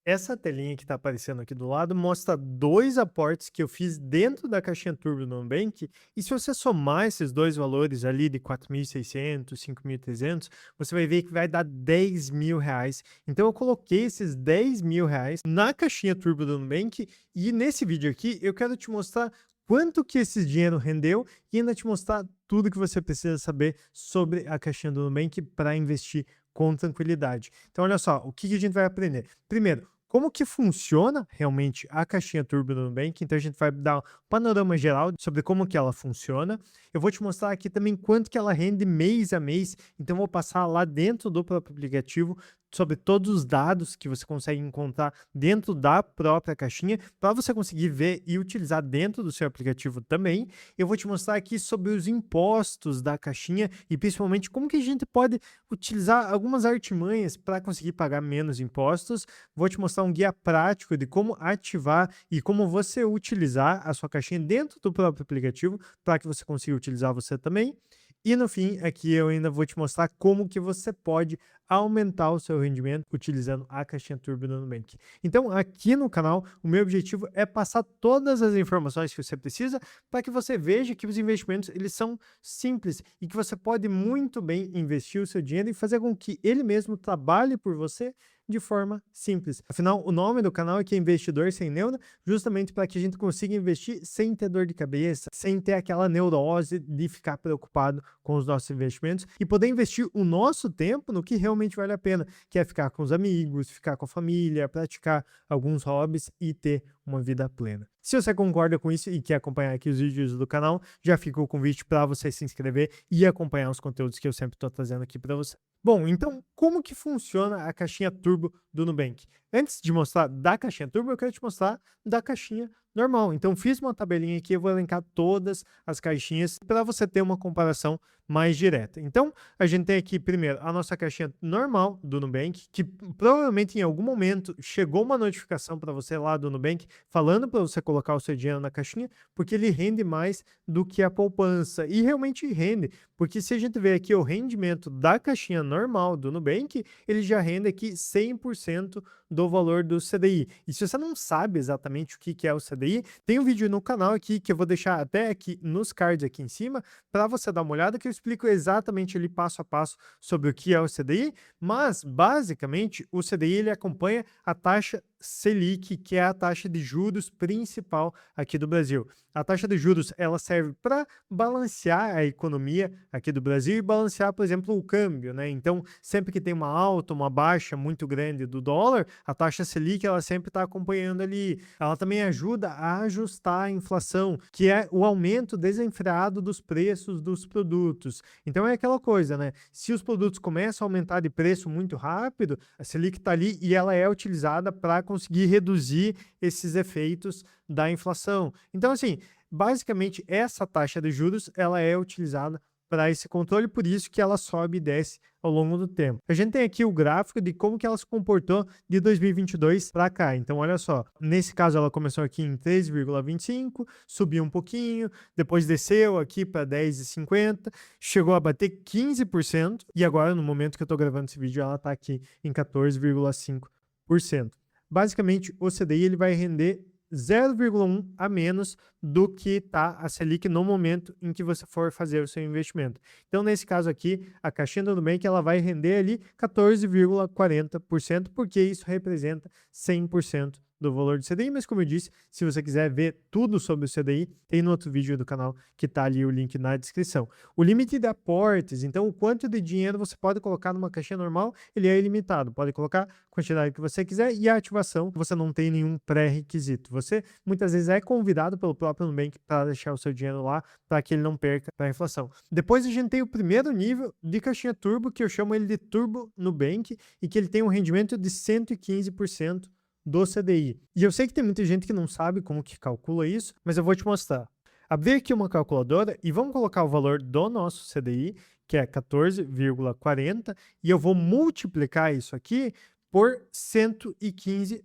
Essa telinha que está aparecendo aqui do lado mostra dois aportes que eu fiz dentro da caixinha Turbo do Nubank, e se você somar esses dois valores ali de 4.600, 5.300, você vai ver que vai dar R$ 10.000. Então eu coloquei esses R$ 10.000 na caixinha Turbo do Nubank, e nesse vídeo aqui eu quero te mostrar quanto que esse dinheiro rendeu e ainda te mostrar tudo que você precisa saber sobre a caixinha do Nubank para investir com tranquilidade. Então, olha só, o que que a gente vai aprender? Primeiro, como que funciona realmente a caixinha Turbo do Nubank. Então, a gente vai dar um panorama geral sobre como que ela funciona. Eu vou te mostrar aqui também quanto que ela rende mês a mês. Então, eu vou passar lá dentro do próprio aplicativo sobre todos os dados que você consegue encontrar dentro da própria caixinha, para você conseguir ver e utilizar dentro do seu aplicativo também. Eu vou te mostrar aqui sobre os impostos da caixinha e principalmente como que a gente pode utilizar algumas artimanhas para conseguir pagar menos impostos. Vou te mostrar um guia prático de como ativar e como você utilizar a sua caixinha dentro do próprio aplicativo para que você consiga utilizar você também. E no fim, aqui eu ainda vou te mostrar como que você pode aumentar o seu rendimento utilizando a caixinha Turbo do Nubank. Então, aqui no canal, o meu objetivo é passar todas as informações que você precisa para que você veja que os investimentos eles são simples e que você pode muito bem investir o seu dinheiro e fazer com que ele mesmo trabalhe por você de forma simples. Afinal, o nome do canal aqui é Investidor Sem Neura, justamente para que a gente consiga investir sem ter dor de cabeça, sem ter aquela neurose de ficar preocupado com os nossos investimentos e poder investir o nosso tempo no que realmente vale a pena, que é ficar com os amigos, ficar com a família, praticar alguns hobbies e ter uma vida plena. Se você concorda com isso e quer acompanhar aqui os vídeos do canal, já fica o convite para você se inscrever e acompanhar os conteúdos que eu sempre estou trazendo aqui para você. Bom, então como que funciona a caixinha Turbo do Nubank? Antes de mostrar da caixinha Turbo, eu quero te mostrar da caixinha normal. Então fiz uma tabelinha aqui, eu vou elencar todas as caixinhas para você ter uma comparação mais direta. Então a gente tem aqui primeiro a nossa caixinha normal do Nubank, que provavelmente em algum momento chegou uma notificação para você lá do Nubank falando para você colocar o seu dinheiro na caixinha, porque ele rende mais do que a poupança. E realmente rende, porque se a gente ver aqui o rendimento da caixinha normal do Nubank, ele já rende aqui 100% do valor do CDI. E se você não sabe exatamente o que é o CDI, tem um vídeo no canal aqui que eu vou deixar até aqui nos cards aqui em cima para você dar uma olhada, que eu explico exatamente ali passo a passo sobre o que é o CDI, mas basicamente o CDI ele acompanha a taxa Selic, que é a taxa de juros principal aqui do Brasil. A taxa de juros ela serve para balancear a economia aqui do Brasil e balancear, por exemplo, o câmbio, né? Então, sempre que tem uma alta, uma baixa muito grande do dólar, a taxa Selic ela sempre está acompanhando ali. Ela também ajuda a ajustar a inflação, que é o aumento desenfreado dos preços dos produtos. Então é aquela coisa, né? Se os produtos começam a aumentar de preço muito rápido, a Selic está ali e ela é utilizada para conseguir reduzir esses efeitos da inflação. Então, assim, basicamente essa taxa de juros ela é utilizada para esse controle, por isso que ela sobe e desce ao longo do tempo. A gente tem aqui o gráfico de como que ela se comportou de 2022 para cá. Então, olha só, nesse caso ela começou aqui em 3,25, subiu um pouquinho, depois desceu aqui para 10,50, chegou a bater 15% e agora, no momento que eu estou gravando esse vídeo, ela está aqui em 14,5%. Basicamente, o CDI ele vai render 0,1 a menos do que está a Selic no momento em que você for fazer o seu investimento. Então, nesse caso aqui, a caixinha do Nubank ela vai render ali 14,40%, porque isso representa 100% do valor do CDI, mas como eu disse, se você quiser ver tudo sobre o CDI, tem no outro vídeo do canal que está ali o link na descrição. O limite de aportes, então o quanto de dinheiro você pode colocar numa caixinha normal, ele é ilimitado, pode colocar a quantidade que você quiser e a ativação, você não tem nenhum pré-requisito. Você muitas vezes é convidado pelo próprio Nubank para deixar o seu dinheiro lá, para que ele não perca para a inflação. Depois a gente tem o primeiro nível de caixinha Turbo, que eu chamo ele de Turbo Nubank, e que ele tem um rendimento de 115% do CDI. E eu sei que tem muita gente que não sabe como que calcula isso, mas eu vou te mostrar. Abrir aqui uma calculadora e vamos colocar o valor do nosso CDI, que é 14,40, e eu vou multiplicar isso aqui por 115%.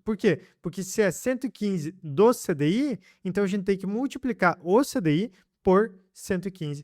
Por quê? Porque se é 115 do CDI, então a gente tem que multiplicar o CDI por 115%.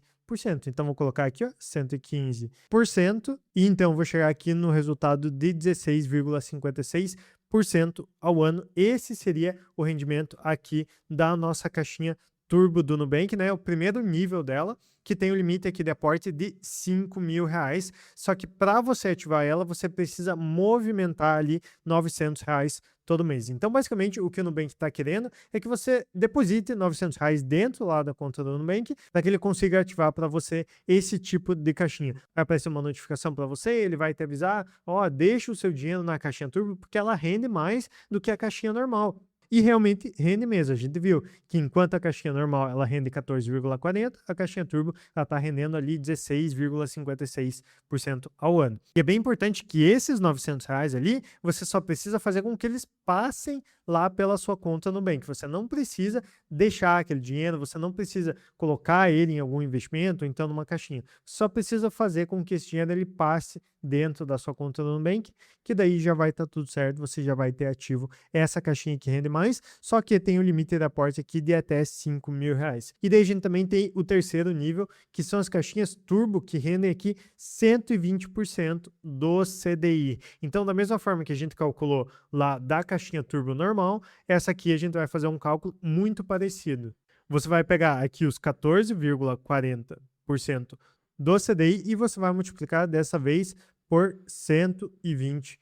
Então, vou colocar aqui, ó, 115%, e então vou chegar aqui no resultado de 16,56% ao ano. Esse seria o rendimento aqui da nossa caixinha Turbo do Nubank, né? O primeiro nível dela, que tem o limite aqui de aporte de R$ 5.000. Só que para você ativar ela, você precisa movimentar ali R$ 900 todo mês. Então, basicamente, o que o Nubank está querendo é que você deposite R$ 900 dentro lá da conta do Nubank, para que ele consiga ativar para você esse tipo de caixinha. Vai aparecer uma notificação para você, ele vai te avisar, ó, deixa o seu dinheiro na caixinha Turbo, porque ela rende mais do que a caixinha normal. E realmente rende mesmo. A gente viu que enquanto a caixinha normal ela rende 14,40, a caixinha Turbo ela está rendendo ali 16,56% ao ano. E é bem importante que esses R$ 900 ali, você só precisa fazer com que eles passem lá pela sua conta no Nubank. Você não precisa deixar aquele dinheiro, você não precisa colocar ele em algum investimento, ou então numa caixinha. Você só precisa fazer com que esse dinheiro ele passe dentro da sua conta no Nubank, que daí já vai estar tudo certo, você já vai ter ativo essa caixinha que rende mais, só que tem o limite de aporte aqui de até R$ 5.000. E daí a gente também tem o terceiro nível, que são as caixinhas Turbo, que rendem aqui 120% do CDI. Então, da mesma forma que a gente calculou lá da caixinha Turbo normal, essa aqui a gente vai fazer um cálculo muito parecido. Você vai pegar aqui os 14,40% do CDI e você vai multiplicar dessa vez por 120%,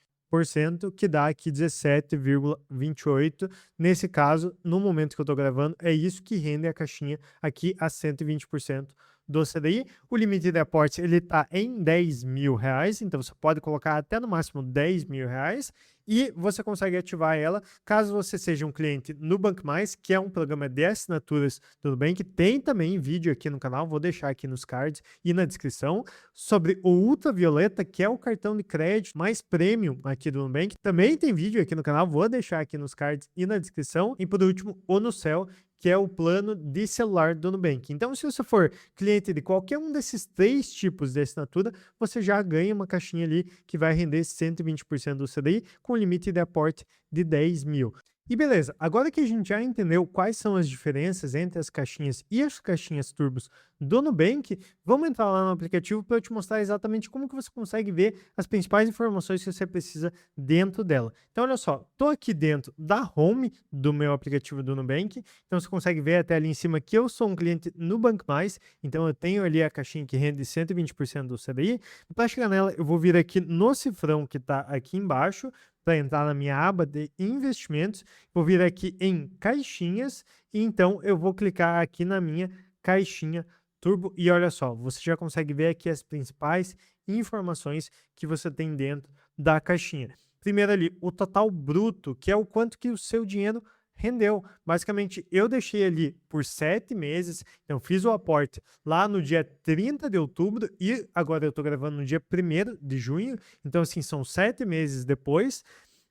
que dá aqui 17,28. Nesse caso, no momento que eu estou gravando, é isso que rende a caixinha aqui a 120% do CDI. O limite de aporte ele está em R$ 10.000, então você pode colocar até no máximo R$ 10.000 e você consegue ativar ela caso você seja um cliente no Banco Mais, que é um programa de assinaturas do Nubank. Tem também vídeo aqui no canal, vou deixar aqui nos cards e na descrição, sobre o Ultravioleta, que é o cartão de crédito mais premium aqui do Nubank. Também tem vídeo aqui no canal, vou deixar aqui nos cards e na descrição. E por último, o Nucel, que é o plano de celular do Nubank. Então, se você for cliente de qualquer um desses três tipos de assinatura, você já ganha uma caixinha ali que vai render 120% do CDI com limite de aporte de 10 mil. E beleza, agora que a gente já entendeu quais são as diferenças entre as caixinhas e as caixinhas turbos do Nubank, vamos entrar lá no aplicativo para eu te mostrar exatamente como que você consegue ver as principais informações que você precisa dentro dela. Então, olha só, estou aqui dentro da home do meu aplicativo do Nubank, então você consegue ver até ali em cima que eu sou um cliente no Banco Mais, então eu tenho ali a caixinha que rende 120% do CDI. Para chegar nela, eu vou vir aqui no cifrão que está aqui embaixo, para entrar na minha aba de investimentos, vou vir aqui em caixinhas e então eu vou clicar aqui na minha caixinha Turbo e olha só, você já consegue ver aqui as principais informações que você tem dentro da caixinha. Primeiro ali, o total bruto, que é o quanto que o seu dinheiro rendeu. Basicamente, eu deixei ali por 7 meses, então fiz o aporte lá no dia 30 de outubro e agora eu estou gravando no dia 1º de junho, então assim, são 7 meses depois,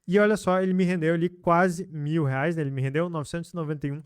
e olha só, ele me rendeu ali quase R$ 1.000, né? Ele me rendeu R$ 991.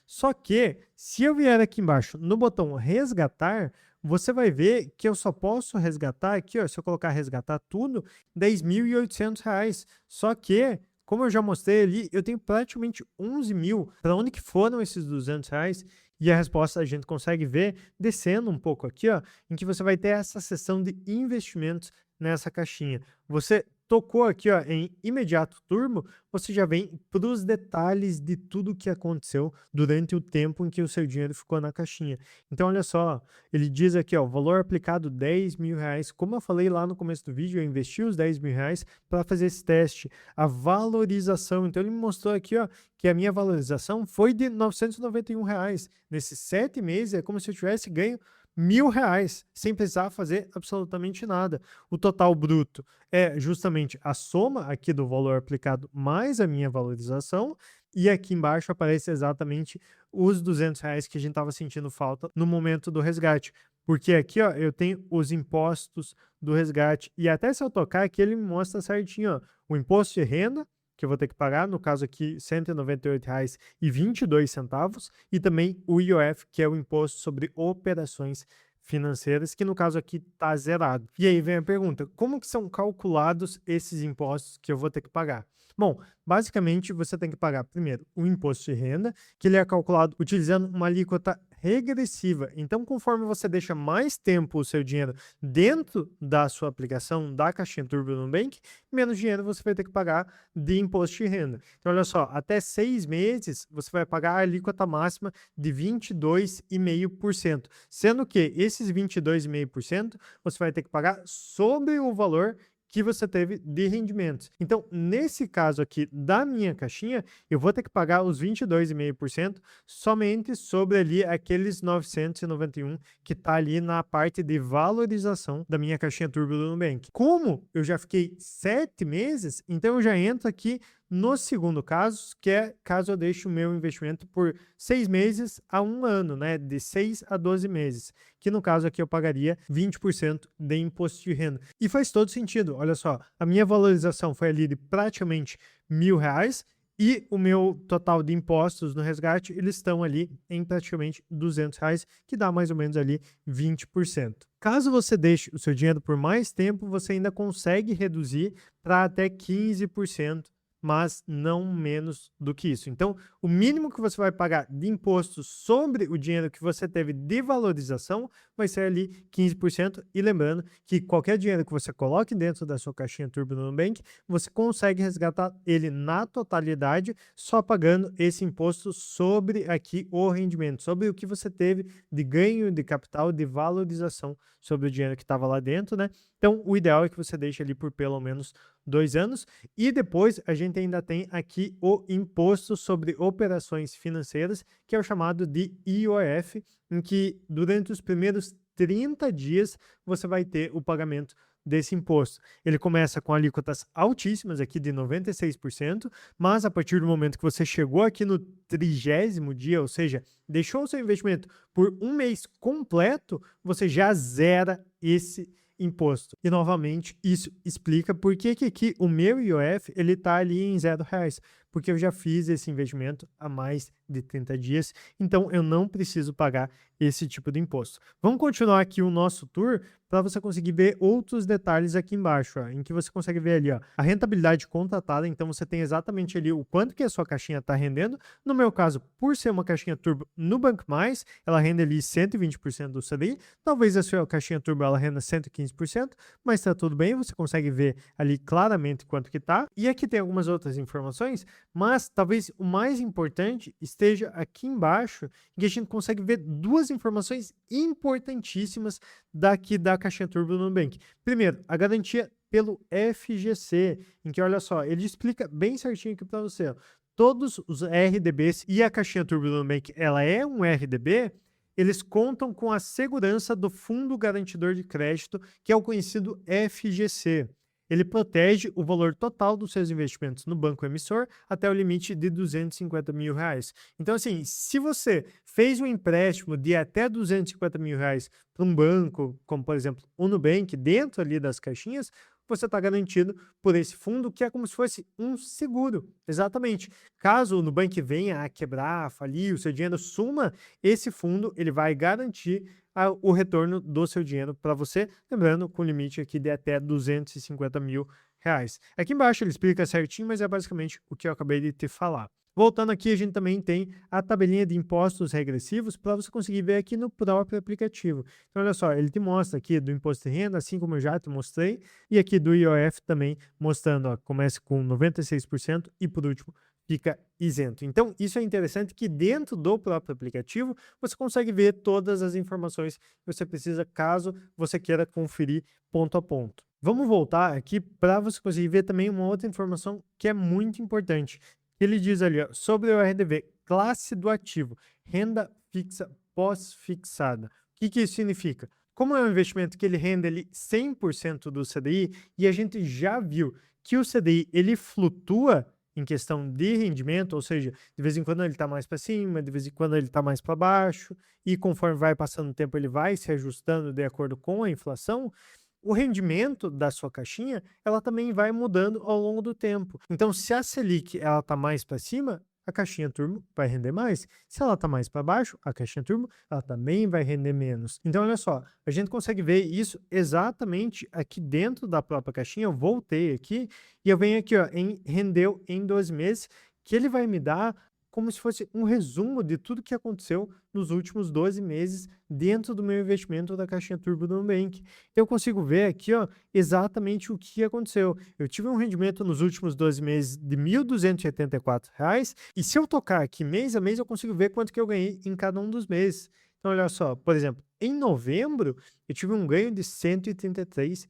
Só que, se eu vier aqui embaixo no botão resgatar, você vai ver que eu só posso resgatar aqui, ó, se eu colocar resgatar tudo, R$ 10.800. Só que, como eu já mostrei ali, eu tenho praticamente 11 mil. Para onde que foram esses R$ 200? E a resposta a gente consegue ver descendo um pouco aqui, ó, em que você vai ter essa seção de investimentos nessa caixinha. Você tocou aqui, ó, em imediato turbo, você já vem para os detalhes de tudo que aconteceu durante o tempo em que o seu dinheiro ficou na caixinha. Então, olha só, ele diz aqui, ó, valor aplicado R$ 10.000. Como eu falei lá no começo do vídeo, eu investi os R$ 10.000 para fazer esse teste. A valorização, então ele me mostrou aqui, ó, que a minha valorização foi de R$ 991. Nesses 7 meses, é como se eu tivesse ganho R$ 1.000, sem precisar fazer absolutamente nada. O total bruto é justamente a soma aqui do valor aplicado mais a minha valorização, e aqui embaixo aparece exatamente os R$ 200 que a gente estava sentindo falta no momento do resgate. Porque aqui, ó, eu tenho os impostos do resgate, e até se eu tocar aqui ele me mostra certinho, ó, o imposto de renda, que eu vou ter que pagar, no caso aqui, R$ 198,22, e também o IOF, que é o Imposto sobre Operações Financeiras, que no caso aqui está zerado. E aí vem a pergunta, como que são calculados esses impostos que eu vou ter que pagar? Bom, basicamente você tem que pagar primeiro o imposto de renda, que ele é calculado utilizando uma alíquota regressiva. Então, conforme você deixa mais tempo o seu dinheiro dentro da sua aplicação da caixinha Turbo do Nubank, menos dinheiro você vai ter que pagar de imposto de renda. Então, olha só, até 6 meses você vai pagar a alíquota máxima de 22,5%, sendo que esses 22,5% você vai ter que pagar sobre o valor que você teve de rendimentos. Então, nesse caso aqui da minha caixinha, eu vou ter que pagar os 22,5% somente sobre ali aqueles 991 que está ali na parte de valorização da minha caixinha Turbo do Nubank. Como eu já fiquei 7 meses, então eu já entro aqui no segundo caso, que é caso eu deixe o meu investimento por 6 meses a 1 ano, né? De 6 a 12 meses. Que no caso aqui eu pagaria 20% de imposto de renda. E faz todo sentido. Olha só, a minha valorização foi ali de praticamente R$ 1.000 e o meu total de impostos no resgate, eles estão ali em praticamente R$ 200, que dá mais ou menos ali 20%. Caso você deixe o seu dinheiro por mais tempo, você ainda consegue reduzir para até 15%. Mas não menos do que isso. Então, o mínimo que você vai pagar de imposto sobre o dinheiro que você teve de valorização vai ser ali 15%. E lembrando que qualquer dinheiro que você coloque dentro da sua caixinha Turbo no Nubank, você consegue resgatar ele na totalidade só pagando esse imposto sobre aqui o rendimento, sobre o que você teve de ganho de capital, de valorização sobre o dinheiro que estava lá dentro, né? Então, o ideal é que você deixe ali por pelo menos 2 anos. E depois a gente ainda tem aqui o Imposto sobre Operações Financeiras, que é o chamado de IOF, em que durante os primeiros 30 dias você vai ter o pagamento desse imposto. Ele começa com alíquotas altíssimas aqui de 96%, mas a partir do momento que você chegou aqui no 30º dia, ou seja, deixou o seu investimento por 1 mês completo, você já zera esse imposto. E novamente, isso explica por que aqui o meu IOF ele está ali em R$0, porque eu já fiz esse investimento há mais de 30 dias, então eu não preciso pagar esse tipo de imposto. Vamos continuar aqui o nosso tour para você conseguir ver outros detalhes aqui embaixo, ó, em que você consegue ver ali, ó, a rentabilidade contratada. Então você tem exatamente ali o quanto que a sua caixinha está rendendo. No meu caso, por ser uma caixinha Turbo no Banco Mais, ela rende ali 120% do CDI. Talvez a sua caixinha Turbo ela renda 115%, mas está tudo bem, você consegue ver ali claramente quanto que está. E aqui tem algumas outras informações, mas talvez o mais importante esteja aqui embaixo, em que a gente consegue ver duas informações importantíssimas daqui da caixinha Turbo do Nubank. Primeiro, a garantia pelo FGC, em que, olha só, ele explica bem certinho aqui para você, ó, todos os RDBs, e a caixinha Turbo do Nubank, ela é um RDB, eles contam com a segurança do Fundo Garantidor de Crédito, que é o conhecido FGC. Ele protege o valor total dos seus investimentos no banco emissor até o limite de R$250 mil. Então, assim, se você fez um empréstimo de até R$250 mil para um banco, como por exemplo o Nubank, dentro ali das caixinhas, você está garantido por esse fundo, que é como se fosse um seguro. Exatamente. Caso o Nubank venha a quebrar, falir, o seu dinheiro suma, esse fundo ele vai garantir o retorno do seu dinheiro para você, lembrando com limite aqui de até R$250 mil. Aqui embaixo ele explica certinho, mas é basicamente o que eu acabei de te falar. Voltando aqui, a gente também tem a tabelinha de impostos regressivos para você conseguir ver aqui no próprio aplicativo. Então, olha só, ele te mostra aqui do imposto de renda, assim como eu já te mostrei, e aqui do IOF também mostrando, ó, começa com 96% e por último fica isento. Então, isso é interessante que dentro do próprio aplicativo você consegue ver todas as informações que você precisa caso você queira conferir ponto a ponto. Vamos voltar aqui para você conseguir ver também uma outra informação que é muito importante. Ele diz ali, ó, sobre o RDV, classe do ativo, renda fixa pós-fixada. O que isso significa? Como é um investimento que ele rende ali 100% do CDI, e a gente já viu que o CDI ele flutua em questão de rendimento, ou seja, de vez em quando ele está mais para cima, de vez em quando ele está mais para baixo, e conforme vai passando o tempo ele vai se ajustando de acordo com a inflação. O rendimento da sua caixinha, ela também vai mudando ao longo do tempo. Então, se a Selic ela está mais para cima, a caixinha Turbo vai render mais. Se ela está mais para baixo, a caixinha Turbo ela também vai render menos. Então, olha só, a gente consegue ver isso exatamente aqui dentro da própria caixinha. Eu voltei aqui e eu venho aqui, ó, em rendeu em 12 meses, que ele vai me dar como se fosse um resumo de tudo que aconteceu nos últimos 12 meses dentro do meu investimento da caixinha Turbo do Nubank. Eu consigo ver aqui, ó, exatamente o que aconteceu. Eu tive um rendimento nos últimos 12 meses de R$ 1.284, e se eu tocar aqui mês a mês, eu consigo ver quanto que eu ganhei em cada um dos meses. Então, olha só, por exemplo, em novembro, eu tive um ganho de R$ 133.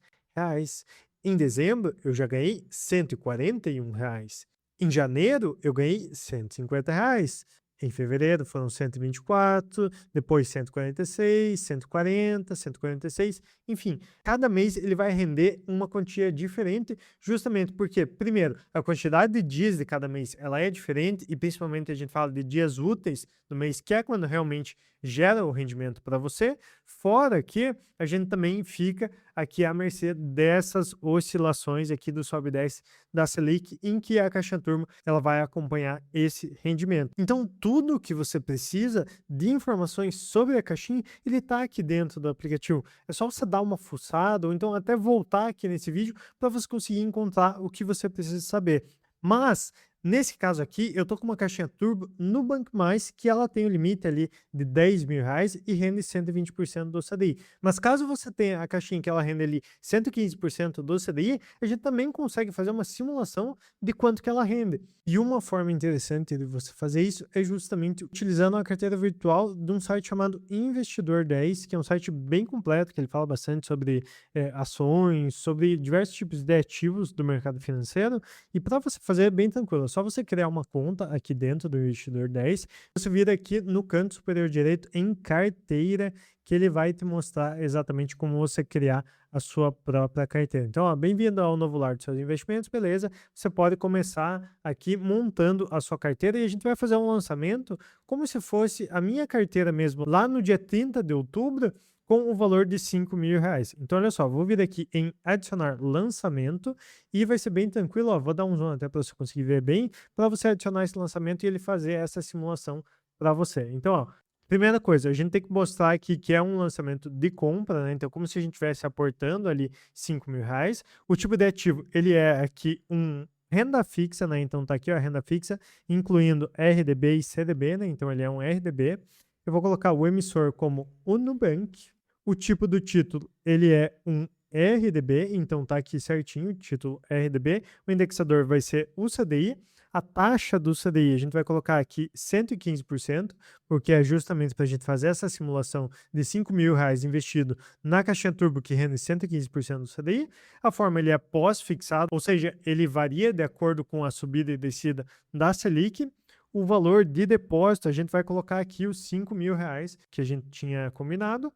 Em dezembro, eu já ganhei R$ 141. Em janeiro, eu ganhei R$ 150. Em fevereiro foram 124, depois 146, 140, 146, enfim, cada mês ele vai render uma quantia diferente, justamente porque, primeiro, a quantidade de dias de cada mês ela é diferente, e principalmente a gente fala de dias úteis do mês, que é quando realmente gera o rendimento para você, fora que a gente também fica aqui à mercê dessas oscilações aqui do sobe e desce da Selic, em que a Caixa Turbo ela vai acompanhar esse rendimento. Então, tudo que você precisa de informações sobre a caixinha, ele está aqui dentro do aplicativo. É só você dar uma fuçada, ou então até voltar aqui nesse vídeo para você conseguir encontrar o que você precisa saber. Mas, nesse caso aqui, eu tô com uma caixinha Turbo no Banco Mais, que ela tem o limite ali de R$ 10.000 e rende 120% do CDI. Mas caso você tenha a caixinha que ela rende ali 115% do CDI, a gente também consegue fazer uma simulação de quanto que ela rende. E uma forma interessante de você fazer isso é justamente utilizando a carteira virtual de um site chamado Investidor 10, que é um site bem completo, que ele fala bastante sobre ações, sobre diversos tipos de ativos do mercado financeiro. E para você fazer é bem tranquilo, é só você criar uma conta aqui dentro do Investidor 10, você vira aqui no canto superior direito em carteira, que ele vai te mostrar exatamente como você criar a sua própria carteira. Então, ó, bem-vindo ao novo lar dos seus investimentos, beleza? Você pode começar aqui montando a sua carteira, e a gente vai fazer um lançamento como se fosse a minha carteira mesmo, lá no dia 30 de outubro, com o valor de R$ 5.000. Então, olha só, vou vir aqui em adicionar lançamento, e vai ser bem tranquilo, ó, vou dar um zoom até para você conseguir ver bem, para você adicionar esse lançamento e ele fazer essa simulação para você. Então, ó, primeira coisa, a gente tem que mostrar aqui que é um lançamento de compra, né? Então, como se a gente estivesse aportando ali R$ 5.000. O tipo de ativo, ele é aqui um renda fixa, né? Então, tá aqui, ó, renda fixa, incluindo RDB e CDB, né? Então, ele é um RDB. Eu vou colocar o emissor como o Nubank. O tipo do título, ele é um RDB, então tá aqui certinho, título RDB. O indexador vai ser o CDI. A taxa do CDI, a gente vai colocar aqui 115%, porque é justamente para a gente fazer essa simulação de R$ 5.000 investido na caixinha Turbo, que rende 115% do CDI. A forma ele é pós-fixado, ou seja, ele varia de acordo com a subida e descida da Selic. O valor de depósito, a gente vai colocar aqui os R$ 5.000 que a gente tinha combinado.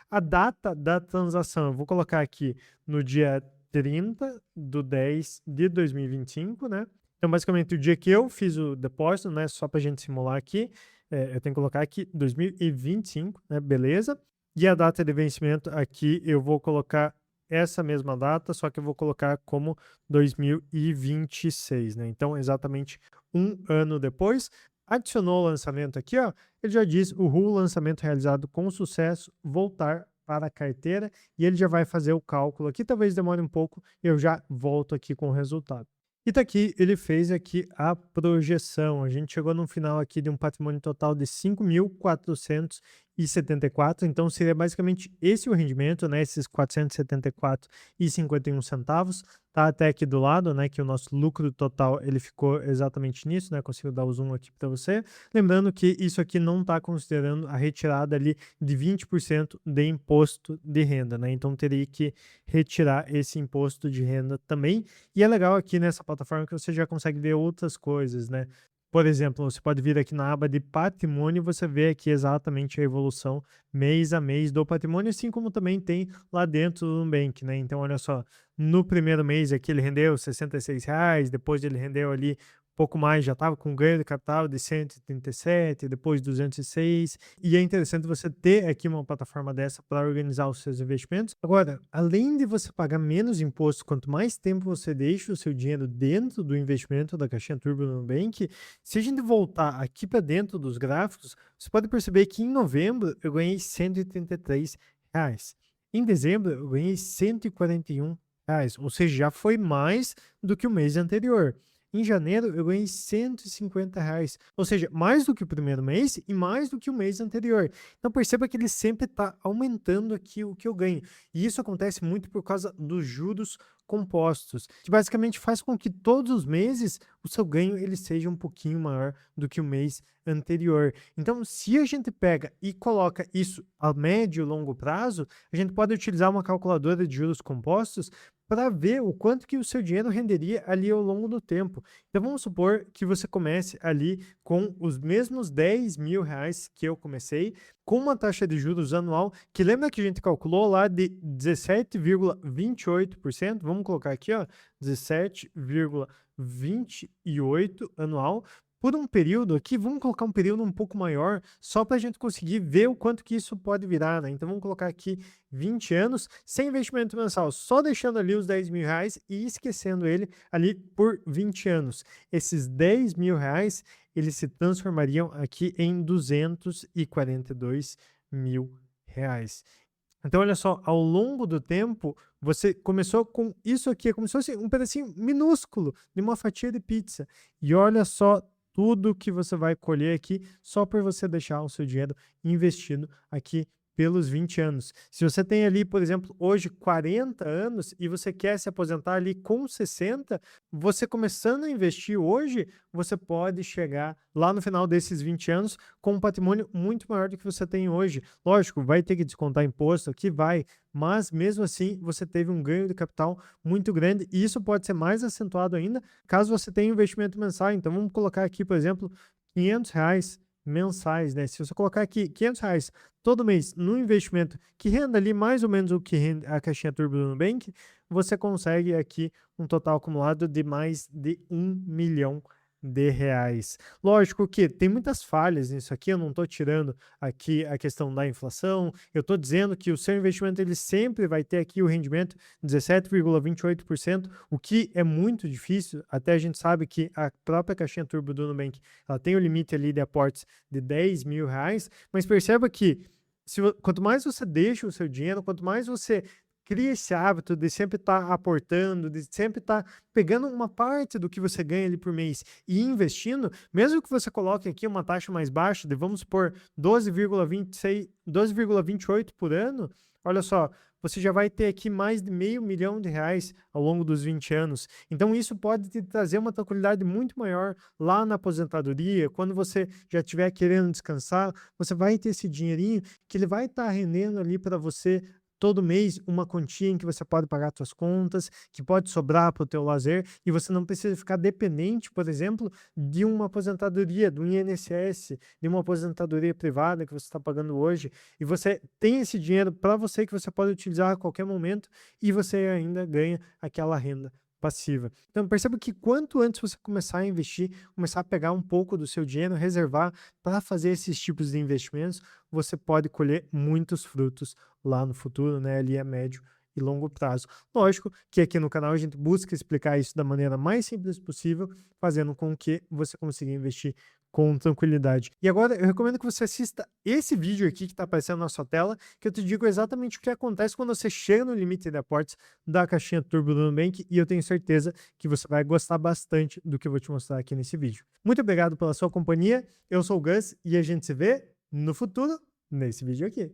A data da transação, eu vou colocar aqui no dia 30/10/2025, né? Então, basicamente, o dia que eu fiz o depósito, né? Só para a gente simular aqui, eu tenho que colocar aqui 2025, né? Beleza. E a data de vencimento aqui, eu vou colocar essa mesma data, só que eu vou colocar como 2026, né? Então, exatamente um ano depois. Adicionou o lançamento aqui, ó, ele já diz: o lançamento realizado com sucesso, voltar para a carteira, e ele já vai fazer o cálculo aqui, talvez demore um pouco, eu já volto aqui com o resultado. E tá aqui, ele fez aqui a projeção, a gente chegou no final aqui de um patrimônio total de 5.474, então seria basicamente esse o rendimento, né, esses 474,51 centavos, tá até aqui do lado, né, que o nosso lucro total ele ficou exatamente nisso, né, consigo dar o zoom aqui para você, lembrando que isso aqui não está considerando a retirada ali de 20% de imposto de renda, né, então teria que retirar esse imposto de renda também. E é legal aqui nessa plataforma que você já consegue ver outras coisas, né? Por exemplo, você pode vir aqui na aba de patrimônio e você vê aqui exatamente a evolução mês a mês do patrimônio, assim como também tem lá dentro do Nubank, né? Então, olha só, no primeiro mês aqui ele rendeu R$ 66, depois ele rendeu ali pouco mais, já estava com ganho de capital de 137, depois 206, e é interessante você ter aqui uma plataforma dessa para organizar os seus investimentos. Agora, além de você pagar menos imposto, quanto mais tempo você deixa o seu dinheiro dentro do investimento da caixinha Turbo no Nubank, se a gente voltar aqui para dentro dos gráficos, você pode perceber que em novembro eu ganhei R$ 133. Em dezembro eu ganhei R$ 141, ou seja, já foi mais do que o mês anterior. em janeiro eu ganhei R$ 150, ou seja, mais do que o primeiro mês e mais do que o mês anterior. Então perceba que ele sempre está aumentando aqui o que eu ganho. E isso acontece muito por causa dos juros compostos, que basicamente faz com que todos os meses o seu ganho ele seja um pouquinho maior do que o mês anterior. Então, se a gente pega e coloca isso a médio e longo prazo, a gente pode utilizar uma calculadora de juros compostos para ver o quanto que o seu dinheiro renderia ali ao longo do tempo. Então, vamos supor que você comece ali com os mesmos R$ 10.000 que eu comecei, com uma taxa de juros anual, que lembra que a gente calculou lá de 17,28%, vamos colocar aqui, ó, 17,28 anual, por um período aqui, vamos colocar um período um pouco maior, só para a gente conseguir ver o quanto que isso pode virar, né? Então, vamos colocar aqui 20 anos, sem investimento mensal, só deixando ali os R$ 10.000 e esquecendo ele ali por 20 anos. Esses R$ 10.000, eles se transformariam aqui em R$ 242.000. Então, olha só, ao longo do tempo, você começou com isso aqui, como se fosse um pedacinho minúsculo de uma fatia de pizza. E olha só tudo que você vai colher aqui só por você deixar o seu dinheiro investido aqui pelos 20 anos. Se você tem ali, por exemplo, hoje 40 anos e você quer se aposentar ali com 60, você começando a investir hoje, você pode chegar lá no final desses 20 anos com um patrimônio muito maior do que você tem hoje. Lógico, vai ter que descontar imposto aqui, vai, mas mesmo assim você teve um ganho de capital muito grande e isso pode ser mais acentuado ainda caso você tenha investimento mensal. Então vamos colocar aqui, por exemplo, R$ 500 mensais, né? Se você colocar aqui R$ 500 todo mês no investimento que renda ali mais ou menos o que rende a caixinha turbo do Nubank, você consegue aqui um total acumulado de mais de R$ 1 milhão. Lógico que tem muitas falhas nisso aqui, eu não estou tirando aqui a questão da inflação, eu estou dizendo que o seu investimento ele sempre vai ter aqui o rendimento 17,28%, o que é muito difícil, até a gente sabe que a própria caixinha turbo do Nubank, ela tem o limite ali de aportes de R$ 10.000, mas perceba que quanto mais você deixa o seu dinheiro, quanto mais você cria esse hábito de sempre estar aportando, de sempre estar pegando uma parte do que você ganha ali por mês e investindo, mesmo que você coloque aqui uma taxa mais baixa, de vamos supor 12,26, 12,28 por ano, olha só, você já vai ter aqui mais de R$ 500.000 ao longo dos 20 anos. Então, isso pode te trazer uma tranquilidade muito maior lá na aposentadoria. Quando você já estiver querendo descansar, você vai ter esse dinheirinho que ele vai estar rendendo ali para você todo mês uma quantia em que você pode pagar suas contas, que pode sobrar para o teu lazer, e você não precisa ficar dependente, por exemplo, de uma aposentadoria, do INSS, de uma aposentadoria privada que você está pagando hoje, e você tem esse dinheiro para você que você pode utilizar a qualquer momento e você ainda ganha aquela renda passiva. Então perceba que quanto antes você começar a investir, começar a pegar um pouco do seu dinheiro, reservar para fazer esses tipos de investimentos, você pode colher muitos frutos lá no futuro, né, ali a médio e longo prazo. Lógico que aqui no canal a gente busca explicar isso da maneira mais simples possível, fazendo com que você consiga investir com tranquilidade. E agora eu recomendo que você assista esse vídeo aqui que está aparecendo na sua tela, que eu te digo exatamente o que acontece quando você chega no limite de aportes da caixinha turbo do Nubank, e eu tenho certeza que você vai gostar bastante do que eu vou te mostrar aqui nesse vídeo. Muito obrigado pela sua companhia, eu sou o Gus e a gente se vê no futuro nesse vídeo aqui.